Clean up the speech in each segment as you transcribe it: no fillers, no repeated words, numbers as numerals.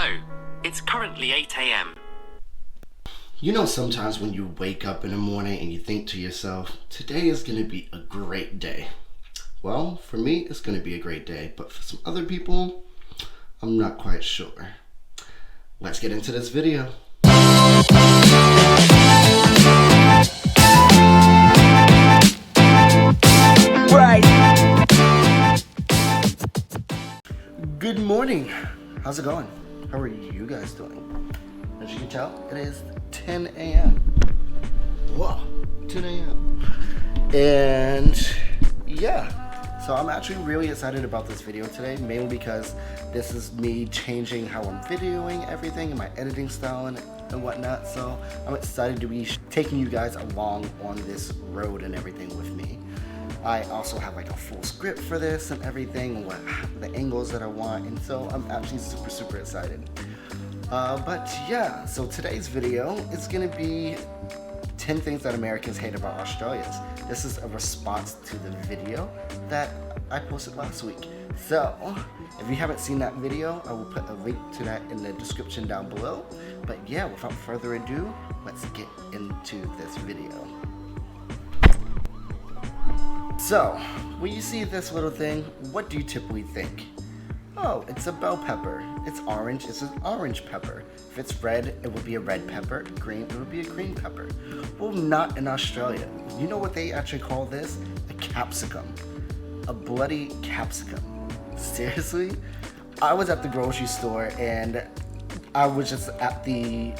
Hello, it's currently 8 a.m. You know, sometimes when you wake up in the morning and you think to yourself, today is going to be a great day. Well, for me, it's going to be a great day, but for some other people, I'm not quite sure. Let's get into this video. Right. Good morning. How's it going? How are you guys doing? As you can tell, it is 10 a.m. Whoa, 10 a.m. And yeah, so I'm actually really excited about this video today, mainly because this is me changing how I'm videoing everything and my editing style and whatnot. So I'm excited to be taking you guys along on this road and everything with me. I also have like a full script for this and everything, what the angles that I want, and so I'm actually super excited. But yeah, so today's video is gonna be 10 things that Americans hate about Australians. This is a response to the video that I posted last week. So if you haven't seen that video, I will put a link to that in the description down below. But yeah, without further ado, let's get into this video. So when you see this little thing, what do you typically think? Oh, it's a bell pepper. It's orange, it's an orange pepper. If it's red, it would be a red pepper. Green, it would be a green pepper. Well, not in Australia. You know what they actually call this? A capsicum. A bloody capsicum. Seriously? I was at the grocery store and I was just at the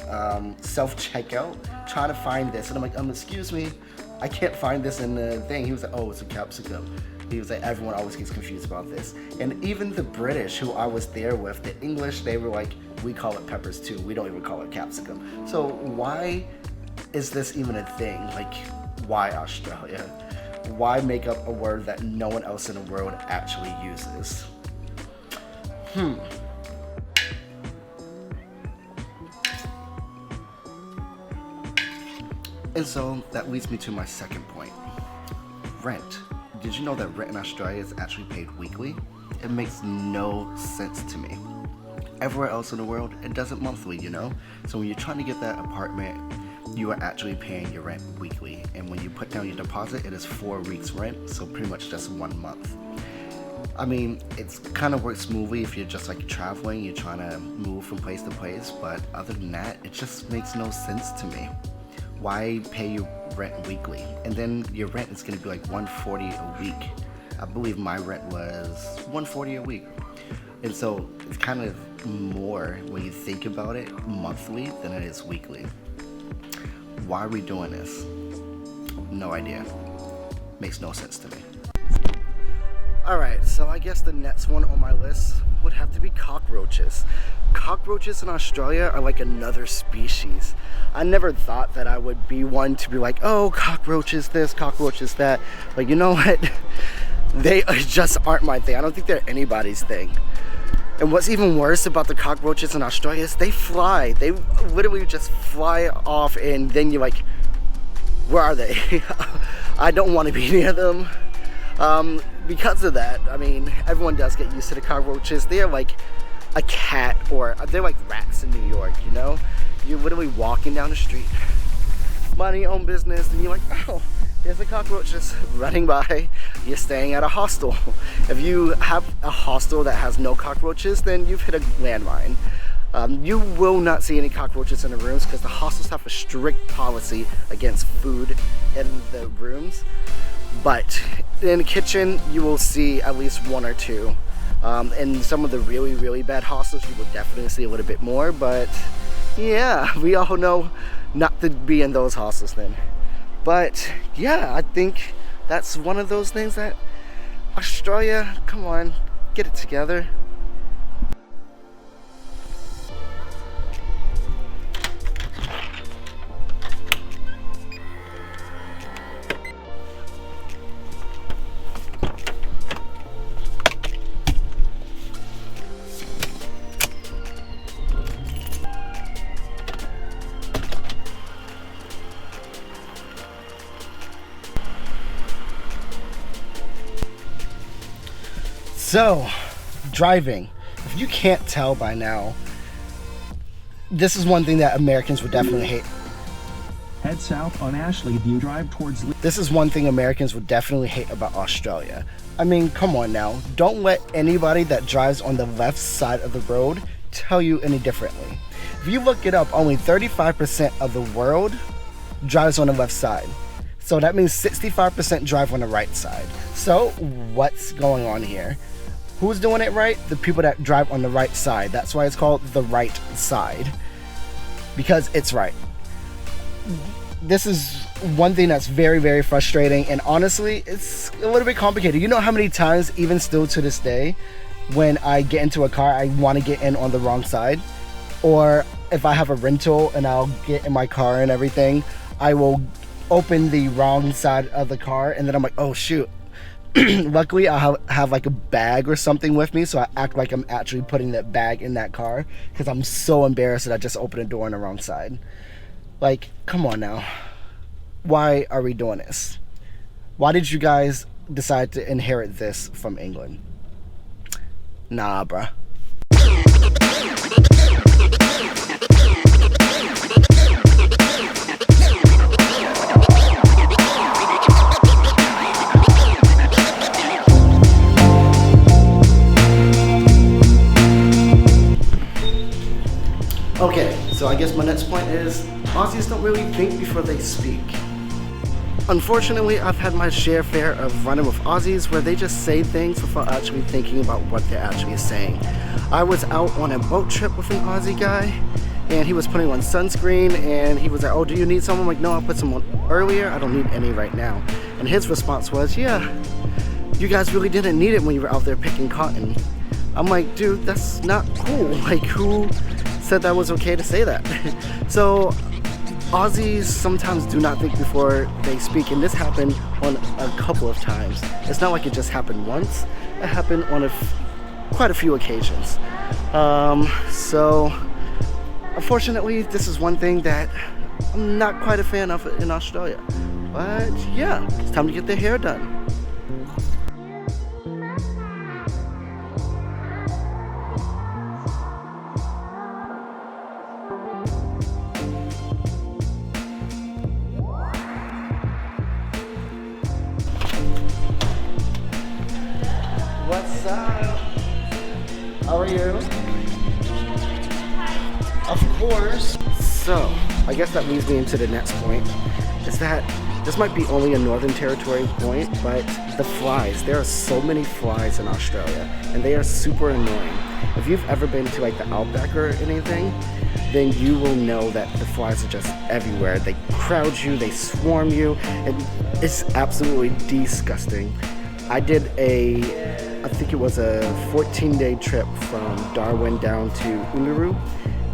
self-checkout trying to find this. And I'm like, excuse me, I can't find this in the thing. He was like, oh, it's a capsicum. He was like, everyone always gets confused about this. And even the British who I was there with, the English, they were like, we call it peppers too. We don't even call it capsicum. So why is this even a thing? Like, why Australia? Why make up a word that no one else in the world actually uses? And so that leads me to my second point. Rent. Did you know that rent in Australia is actually paid weekly? It makes no sense to me. Everywhere else in the world, it does it monthly, you know? So when you're trying to get that apartment, you are actually paying your rent weekly. And when you put down your deposit, it is 4 weeks rent, so pretty much just 1 month. I mean, it's kind of works smoothly if you're just like traveling, you're trying to move from place to place, but other than that, it just makes no sense to me. Why pay your rent weekly? And then your rent is gonna be like $140 a week. I believe my rent was $140 a week. And so it's kind of more when you think about it monthly than it is weekly. Why are we doing this? No idea. Makes no sense to me. Alright, so I guess the next one on my list would have to be cockroaches. Cockroaches in Australia are like another species. I never thought that I would be one to be like, oh, cockroaches this, cockroaches that. But you know what? They just aren't my thing. I don't think they're anybody's thing. And what's even worse about the cockroaches in Australia is they fly. They literally just fly off and then you're like, where are they? I don't want to be near them. Because of that, I mean, everyone does get used to the cockroaches. They're like a cat, or they're like rats in New York, you know? You're literally walking down the street, minding your own business, and you're like, oh, there's the cockroaches running by. You're staying at a hostel. If you have a hostel that has no cockroaches, then you've hit a landmine. You will not see any cockroaches in the rooms because the hostels have a strict policy against food in the rooms. But in the kitchen, you will see at least 1 or 2. In some of the really bad hostels, you will definitely see a little bit more. But yeah, we all know not to be in those hostels then. But yeah, I think that's one of those things that Australia, come on, get it together. So, driving. If you can't tell by now, This is one thing that Americans would definitely hate. Head south on Ashley View Drive towards... This is one thing Americans would definitely hate about Australia. I mean, come on now. Don't let anybody that drives on the left side of the road tell you any differently. If you look it up, only 35% of the world drives on the left side. So that means 65% drive on the right side. So what's going on here? Who's doing it right? The people that drive on the right side. That's why it's called the right side. Because it's right. This is one thing that's very, very frustrating, and honestly, it's a little bit complicated. You know how many times, even still to this day, when I get into a car, I want to get in on the wrong side? Or if I have a rental and I'll get in my car and everything, I will open the wrong side of the car, and then I'm like, oh shoot. Luckily, I'll have like a bag or something with me, so I act like I'm actually putting that bag in that car, because I'm so embarrassed that I just opened a door on the wrong side. Like, come on now. Why are we doing this? Why did you guys decide to inherit this from England? Nah, bruh. Okay, so I guess my next point is Aussies don't really think before they speak. Unfortunately, I've had my fair of running with Aussies where they just say things without actually thinking about what they're actually saying. I was out on a boat trip with an Aussie guy, and he was putting on sunscreen, and he was like, oh, do you need some? I'm like, no, I put some on earlier, I don't need any right now. And his response was, yeah, you guys really didn't need it when you were out there picking cotton. I'm like, dude, that's not cool. Like, who said that was okay to say that? So Aussies sometimes do not think before they speak, and this happened on a couple of times. It's not like it just happened once. It happened on quite a few occasions. So unfortunately, this is one thing that I'm not quite a fan of in Australia. But yeah, it's time to get their hair done. What's up? How are you? Of course. So, I guess that leads me into the next point, is that this might be only a Northern Territory point, but the flies. There are so many flies in Australia, and they are super annoying. If you've ever been to like the Outback or anything, then you will know that the flies are just everywhere. They crowd you, they swarm you, and it's absolutely disgusting. I did I think it was a 14-day trip from Darwin down to Uluru,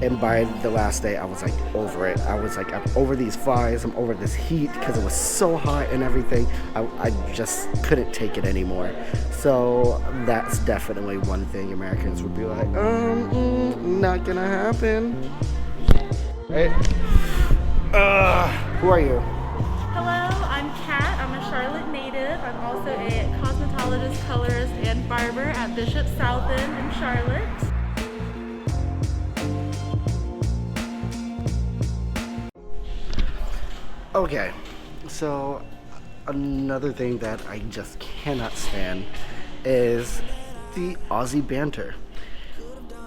and by the last day I was like over it. I was like, I'm over these flies, I'm over this heat because it was so hot and everything. I just couldn't take it anymore. So that's definitely one thing Americans would be like, not gonna happen. Right? Who are you? Hello, I'm Kat. I'm a Charlotte native. I'm also a cosmetologist, colorist, and barber at Bishop Southend in Charlotte. Okay, so another thing that I just cannot stand is the Aussie banter.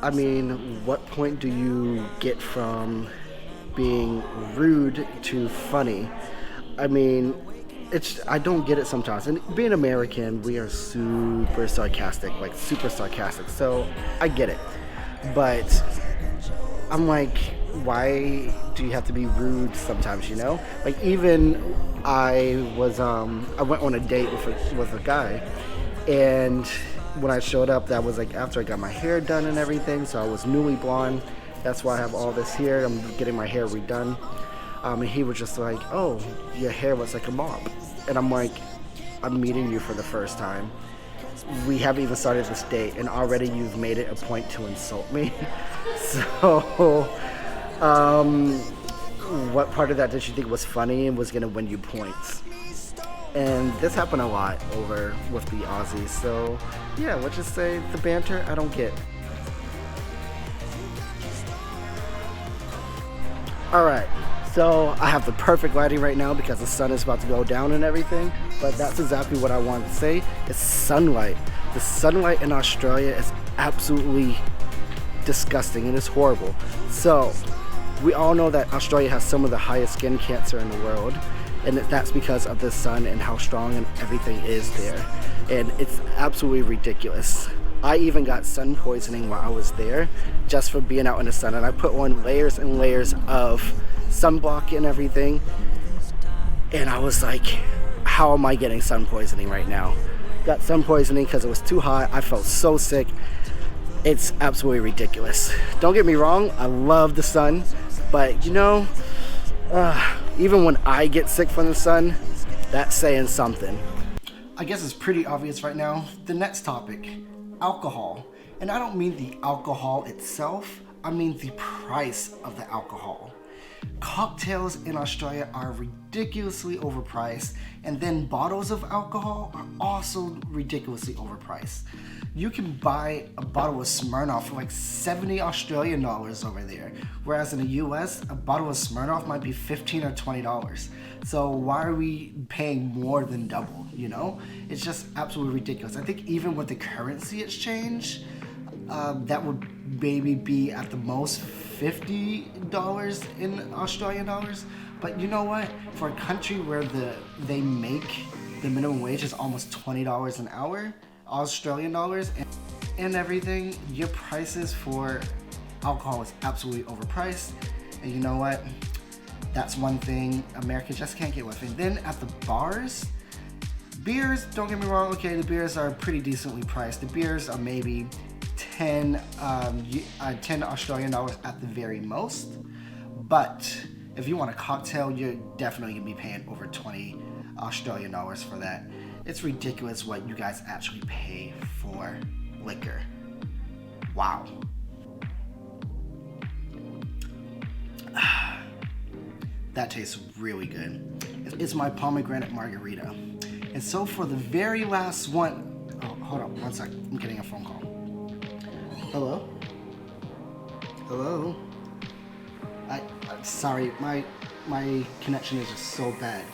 I mean, what point do you get from being rude to funny? I mean, I don't get it sometimes. And being American, we are super sarcastic, so I get it. But I'm like, why do you have to be rude sometimes, you know? Like, even I went on a date with a guy, and when I showed up, that was like after I got my hair done and everything, so I was newly blonde. That's why I have all this here. I'm getting my hair redone. And he was just like, oh, your hair looks like a mop. And I'm like, I'm meeting you for the first time. We haven't even started this date, and already you've made it a point to insult me. So, what part of that did you think was funny and was gonna win you points? And this happened a lot over with the Aussies. So, yeah, let's just say the banter I don't get. Alright, so I have the perfect lighting right now because the sun is about to go down and everything, but that's exactly what I wanted to say. It's sunlight. The sunlight in Australia is absolutely disgusting and it's horrible. So, we all know that Australia has some of the highest skin cancer in the world, and that's because of the sun and how strong and everything is there. And it's absolutely ridiculous. I even got sun poisoning while I was there just for being out in the sun, and I put on layers and layers of sunblock and everything, and I was like, how am I getting sun poisoning right now? Got sun poisoning because it was too hot. I felt so sick. It's absolutely ridiculous. Don't get me wrong, I love the sun, but you know, even when I get sick from the sun, that's saying something. I guess it's pretty obvious right now. The next topic, alcohol. And I don't mean the alcohol itself, I mean the price of the alcohol. Cocktails in Australia are ridiculously overpriced, and then bottles of alcohol are also ridiculously overpriced. You can buy a bottle of Smirnoff for like 70 Australian dollars over there, whereas in the US, a bottle of Smirnoff might be $15 or $20. So why are we paying more than double, you know? It's just absolutely ridiculous. I think even with the currency exchange, that would maybe be at the most $50 in Australian dollars. But you know what? For a country where they make the minimum wage is almost $20 an hour, Australian dollars, and everything, your prices for alcohol is absolutely overpriced. And you know what? That's one thing America just can't get with. And then at the bars, beers, don't get me wrong, okay, the beers are pretty decently priced. The beers are maybe 10 Australian dollars at the very most. But if you want a cocktail, you're definitely gonna be paying over 20 Australian dollars for that. It's ridiculous what you guys actually pay for liquor. Wow. That tastes really good. It's my pomegranate margarita. And so for the very last one, oh, hold on one sec, I'm getting a phone call. Hello? Hello? Sorry, my connection is just so bad.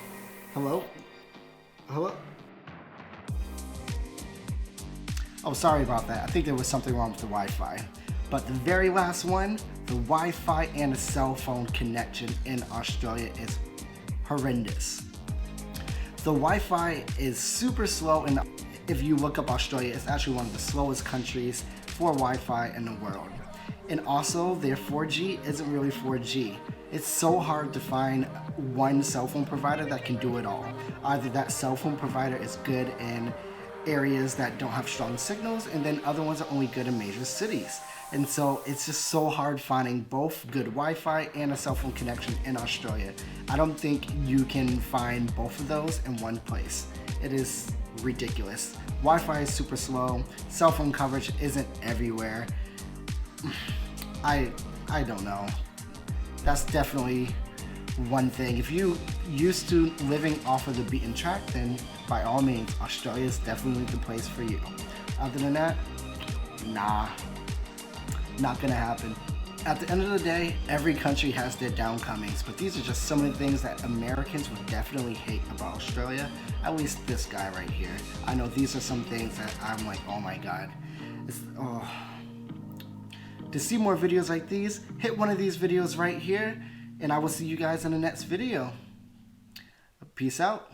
Hello? Hello? Oh, sorry about that. I think there was something wrong with the Wi-Fi. But the very last one, the Wi-Fi and the cell phone connection in Australia is horrendous. The Wi-Fi is super slow, and if you look up Australia, it's actually one of the slowest countries for Wi-Fi in the world. And also, their 4G isn't really 4G. It's so hard to find one cell phone provider that can do it all. Either that cell phone provider is good in areas that don't have strong signals, and then other ones are only good in major cities. And so it's just so hard finding both good Wi-Fi and a cell phone connection in Australia. I don't think you can find both of those in one place. It is ridiculous. Wi-Fi is super slow, cell phone coverage isn't everywhere. I don't know. That's definitely one thing. If you used to living off of the beaten track, then by all means, Australia is definitely the place for you. Other than that, nah, not gonna happen. At the end of the day, every country has their downcomings, but these are just some of the things that Americans would definitely hate about Australia. At least this guy right here. I know these are some things that I'm like, oh my god. To see more videos like these, hit one of these videos right here, and I will see you guys in the next video. Peace out.